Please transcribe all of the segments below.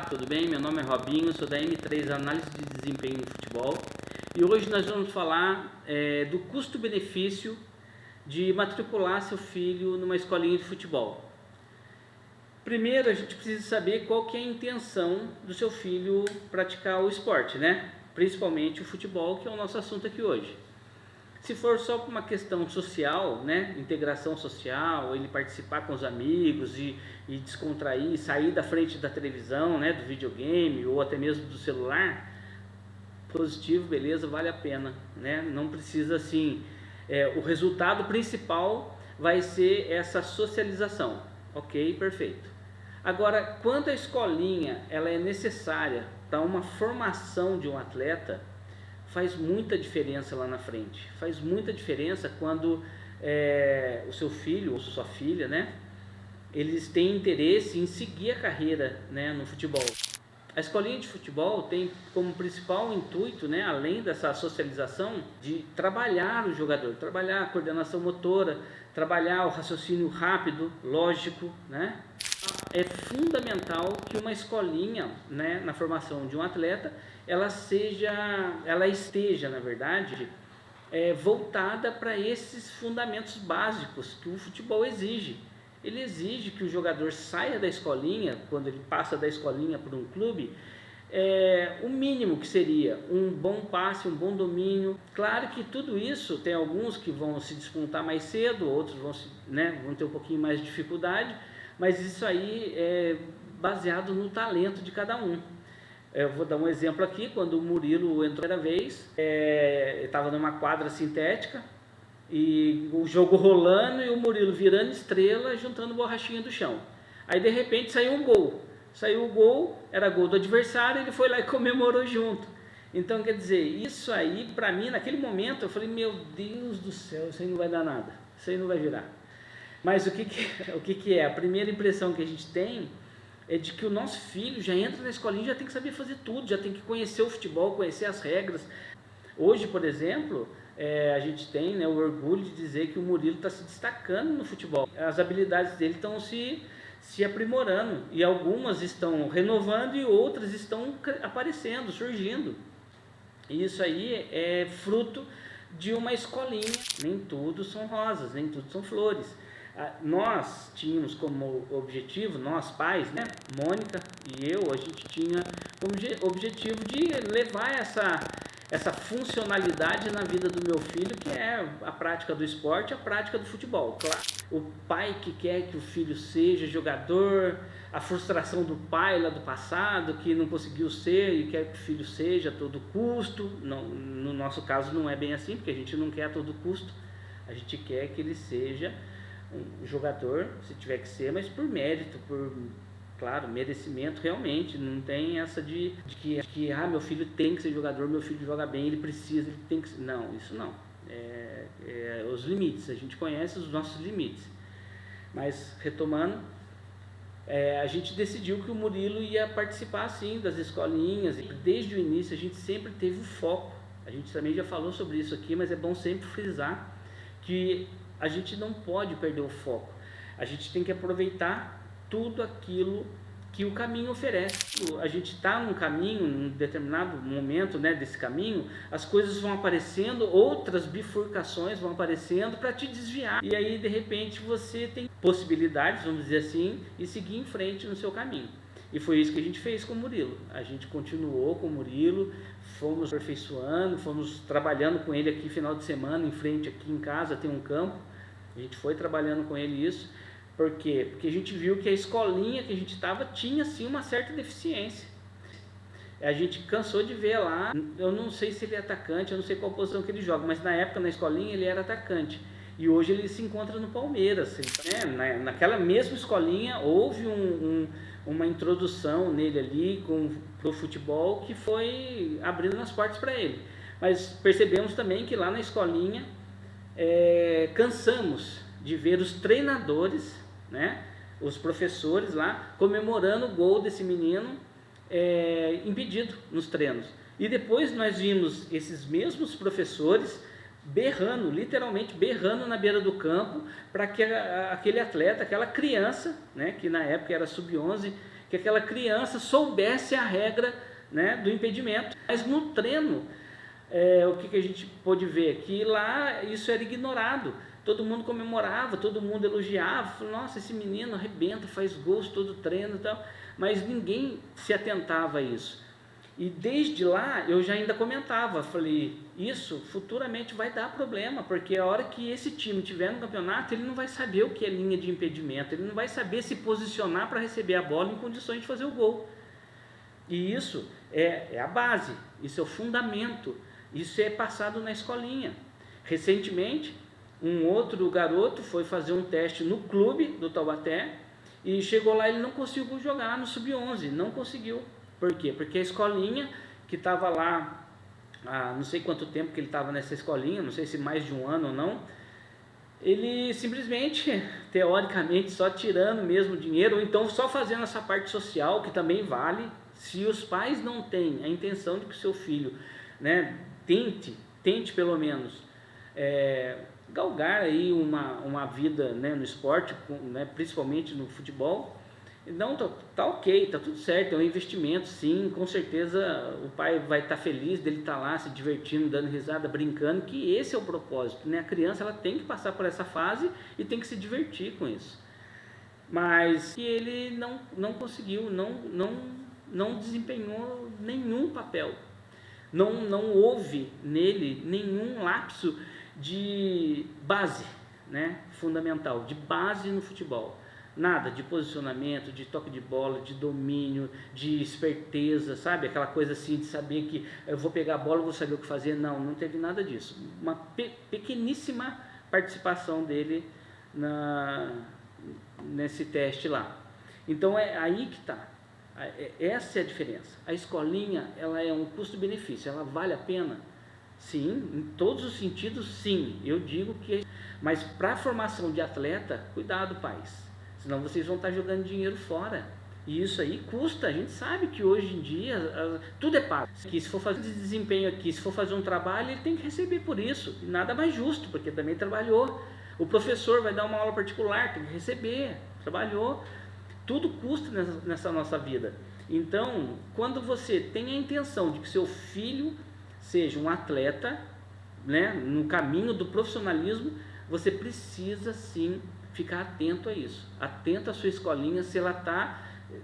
tudo bem? Meu nome é Robinho, sou da M3 Análise de Desempenho no Futebol e hoje nós vamos falar do custo-benefício de matricular seu filho numa escolinha de futebol. Primeiro a gente precisa saber qual que é a intenção do seu filho praticar o esporte, né? Principalmente o futebol, que é o nosso assunto aqui hoje. Se for só por uma questão social, né, integração social, ele participar com os amigos e descontrair, sair da frente da televisão, né, do videogame ou até mesmo do celular, positivo, beleza, vale a pena, né? Não precisa assim, o resultado principal vai ser essa socialização, ok, perfeito. Agora, quando a escolinha ela é necessária para uma formação de um atleta, faz muita diferença lá na frente. Faz muita diferença quando o seu filho ou sua filha, né, eles têm interesse em seguir a carreira, né, no futebol. A escolinha de futebol tem como principal intuito, né, além dessa socialização, de trabalhar o jogador, trabalhar a coordenação motora, trabalhar o raciocínio rápido, lógico, né? É fundamental que uma escolinha, né, na formação de um atleta, ela esteja, na verdade, voltada para esses fundamentos básicos que o futebol exige. Ele exige que o jogador saia da escolinha, quando ele passa da escolinha para um clube, o mínimo que seria um bom passe, um bom domínio. Claro que tudo isso, tem alguns que vão se despontar mais cedo, outros vão ter um pouquinho mais de dificuldade, mas isso aí é baseado no talento de cada um. Eu vou dar um exemplo aqui. Quando o Murilo entrou a primeira vez, estava numa quadra sintética e o jogo rolando e o Murilo virando estrela, juntando borrachinha do chão. Aí de repente saiu um gol. Saiu o gol, era gol do adversário, ele foi lá e comemorou junto. Então, quer dizer, isso aí, para mim, naquele momento, eu falei, meu Deus do céu, isso aí não vai dar nada, isso aí não vai virar. Mas o que é? A primeira impressão que a gente tem é de que o nosso filho já entra na escolinha e já tem que saber fazer tudo, já tem que conhecer o futebol, conhecer as regras. Hoje, por exemplo, a gente tem, né, o orgulho de dizer que o Murilo está se destacando no futebol. As habilidades dele estão se aprimorando e algumas estão renovando e outras estão aparecendo, surgindo. E isso aí é fruto de uma escolinha. Nem tudo são rosas, nem tudo são flores. Nós tínhamos como objetivo, nós pais, né, Mônica e eu, a gente tinha como objetivo de levar essa funcionalidade na vida do meu filho, que é a prática do esporte, a prática do futebol. Claro, o pai que quer que o filho seja jogador, a frustração do pai lá do passado, que não conseguiu ser e quer que o filho seja a todo custo. Não, no nosso caso não é bem assim, porque a gente não quer a todo custo, a gente quer que ele seja um jogador, se tiver que ser, mas por mérito, por, claro, merecimento realmente. Não tem essa de que meu filho tem que ser jogador, meu filho joga bem, ele precisa, ele tem que ser. Não, isso não. Os limites, a gente conhece os nossos limites. Mas, retomando, a gente decidiu que o Murilo ia participar, sim, das escolinhas. Desde o início a gente sempre teve o foco. A gente também já falou sobre isso aqui, mas é bom sempre frisar que a gente não pode perder o foco. A gente tem que aproveitar tudo aquilo que o caminho oferece. A gente está num caminho, num determinado momento, né, desse caminho, as coisas vão aparecendo, outras bifurcações vão aparecendo para te desviar. E aí, de repente, você tem possibilidades, vamos dizer assim, e seguir em frente no seu caminho. E foi isso que a gente fez com o Murilo. A gente continuou com o Murilo, fomos aperfeiçoando, fomos trabalhando com ele aqui final de semana, em frente aqui em casa tem um campo. A gente foi trabalhando com ele isso. Por quê? Porque a gente viu que a escolinha que a gente estava tinha sim uma certa deficiência. A gente cansou de ver lá, eu não sei se ele é atacante, eu não sei qual posição que ele joga, mas na época na escolinha ele era atacante. E hoje ele se encontra no Palmeiras, né? Naquela mesma escolinha houve uma introdução nele ali pro futebol que foi abrindo as portas para ele. Mas percebemos também que lá na escolinha cansamos de ver os treinadores, né, os professores lá comemorando o gol desse menino impedido nos treinos. E depois nós vimos esses mesmos professores berrando, literalmente berrando na beira do campo para que aquele atleta, aquela criança, né, que na época era sub-11, que aquela criança soubesse a regra, né, do impedimento. Mas no treino, o que a gente pôde ver? Que lá isso era ignorado. Todo mundo comemorava, todo mundo elogiava, falou, nossa, esse menino arrebenta, faz gols todo treino e tal, mas ninguém se atentava a isso. E desde lá eu já ainda comentava, falei, isso futuramente vai dar problema, porque a hora que esse time estiver no campeonato, ele não vai saber o que é linha de impedimento, ele não vai saber se posicionar para receber a bola em condições de fazer o gol. E isso é a base, isso é o fundamento, isso é passado na escolinha. Recentemente, um outro garoto foi fazer um teste no clube do Taubaté e chegou lá, ele não conseguiu jogar no sub-11, não conseguiu. Por quê? Porque a escolinha que estava lá, não sei quanto tempo que ele estava nessa escolinha, não sei se mais de um ano ou não, ele simplesmente, teoricamente, só tirando mesmo dinheiro, ou então só fazendo essa parte social, que também vale. Se os pais não têm a intenção de que o seu filho, né, tente pelo menos galgar aí uma vida, né, no esporte, né, principalmente no futebol, não, tá ok, tá tudo certo, é um investimento, sim, com certeza o pai vai estar feliz dele estar lá se divertindo, dando risada, brincando, que esse é o propósito, né? A criança, ela tem que passar por essa fase e tem que se divertir com isso. Mas ele não conseguiu, não desempenhou nenhum papel, não houve nele nenhum lapso de base, né, fundamental, de base no futebol. Nada de posicionamento, de toque de bola, de domínio, de esperteza, sabe? Aquela coisa assim de saber que eu vou pegar a bola, vou saber o que fazer. Não teve nada disso. Uma pequeníssima participação dele nesse teste lá. Então é aí que está. Essa é a diferença. A escolinha, ela é um custo-benefício, ela vale a pena? Sim, em todos os sentidos, sim. Eu digo que... Mas para a formação de atleta, cuidado, pais. Senão vocês vão estar jogando dinheiro fora. E isso aí custa. A gente sabe que hoje em dia tudo é pago. Que se for fazer desempenho aqui, se for fazer um trabalho, ele tem que receber por isso. E nada mais justo, porque também trabalhou. O professor vai dar uma aula particular, tem que receber. Trabalhou. Tudo custa nessa nossa vida. Então, quando você tem a intenção de que seu filho seja um atleta, né, no caminho do profissionalismo, você precisa sim ficar atento a isso, atento à sua escolinha, se ela está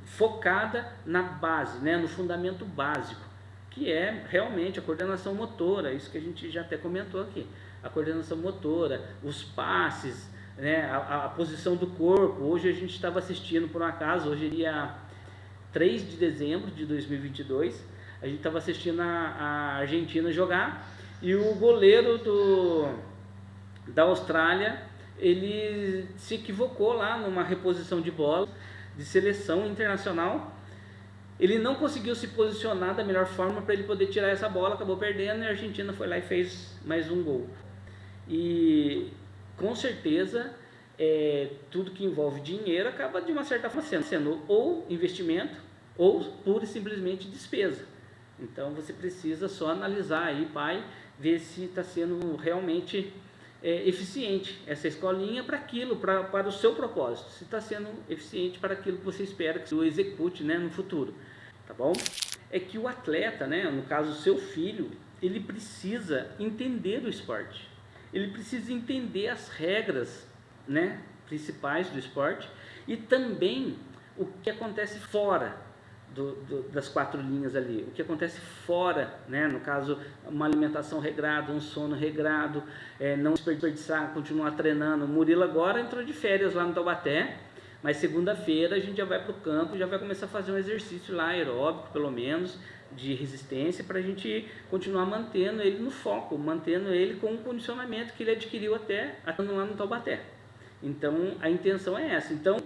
focada na base, né, no fundamento básico, que é realmente a coordenação motora, isso que a gente já até comentou aqui, a coordenação motora, os passes, né, a posição do corpo. Hoje a gente estava assistindo, por um acaso, hoje é dia 3 de dezembro de 2022, a gente estava assistindo a Argentina jogar, e o goleiro da Austrália, ele se equivocou lá numa reposição de bola de seleção internacional. Ele não conseguiu se posicionar da melhor forma para ele poder tirar essa bola, acabou perdendo, e a Argentina foi lá e fez mais um gol. E com certeza tudo que envolve dinheiro acaba de uma certa forma sendo ou investimento ou pura e simplesmente despesa. Então você precisa só analisar aí, pai, ver se está sendo realmente eficiente essa escolinha para aquilo, para o seu propósito, se está sendo eficiente para aquilo que você espera que o execute, né, no futuro, tá bom? É que o atleta, né, no caso o seu filho, ele precisa entender o esporte, ele precisa entender as regras, né, principais do esporte e também o que acontece fora das quatro linhas ali, o que acontece fora, né? No caso, uma alimentação regrada, um sono regrado, não desperdiçar, continuar treinando. O Murilo agora entrou de férias lá no Taubaté, mas segunda-feira a gente já vai para o campo, já vai começar a fazer um exercício lá, aeróbico pelo menos, de resistência, para a gente continuar mantendo ele no foco, mantendo ele com o condicionamento que ele adquiriu até lá no Taubaté. Então a intenção é essa. Então,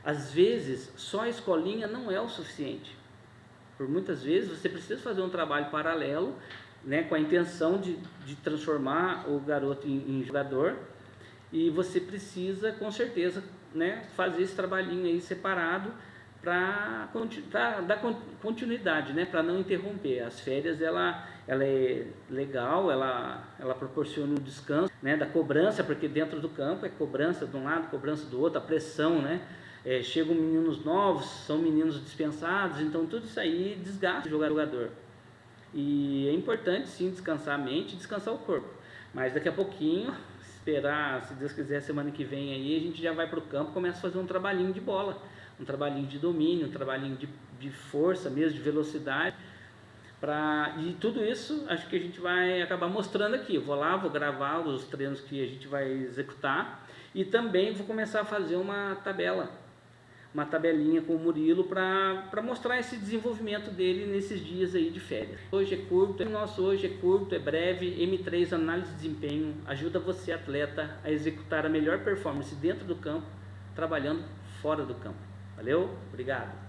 às vezes, só a escolinha não é o suficiente. Por muitas vezes, você precisa fazer um trabalho paralelo, né, com a intenção de transformar o garoto em jogador, e você precisa, com certeza, né, fazer esse trabalhinho aí separado para dar continuidade, né, para não interromper. As férias, ela é legal, ela proporciona um descanso, né, da cobrança, porque dentro do campo é cobrança de um lado, cobrança do outro, a pressão, né, chegam meninos novos, são meninos dispensados, então tudo isso aí desgasta o jogador. E é importante sim descansar a mente e descansar o corpo. Mas daqui a pouquinho, esperar, se Deus quiser, semana que vem aí, a gente já vai para o campo e começa a fazer um trabalhinho de bola, um trabalhinho de domínio, um trabalhinho de força mesmo, de velocidade. E tudo isso acho que a gente vai acabar mostrando aqui. Eu vou lá, vou gravar os treinos que a gente vai executar e também vou começar a fazer uma tabelinha com o Murilo para mostrar esse desenvolvimento dele nesses dias aí de férias. Hoje é curto, é breve. M3 Análise de Desempenho ajuda você, atleta, a executar a melhor performance dentro do campo, trabalhando fora do campo. Valeu? Obrigado!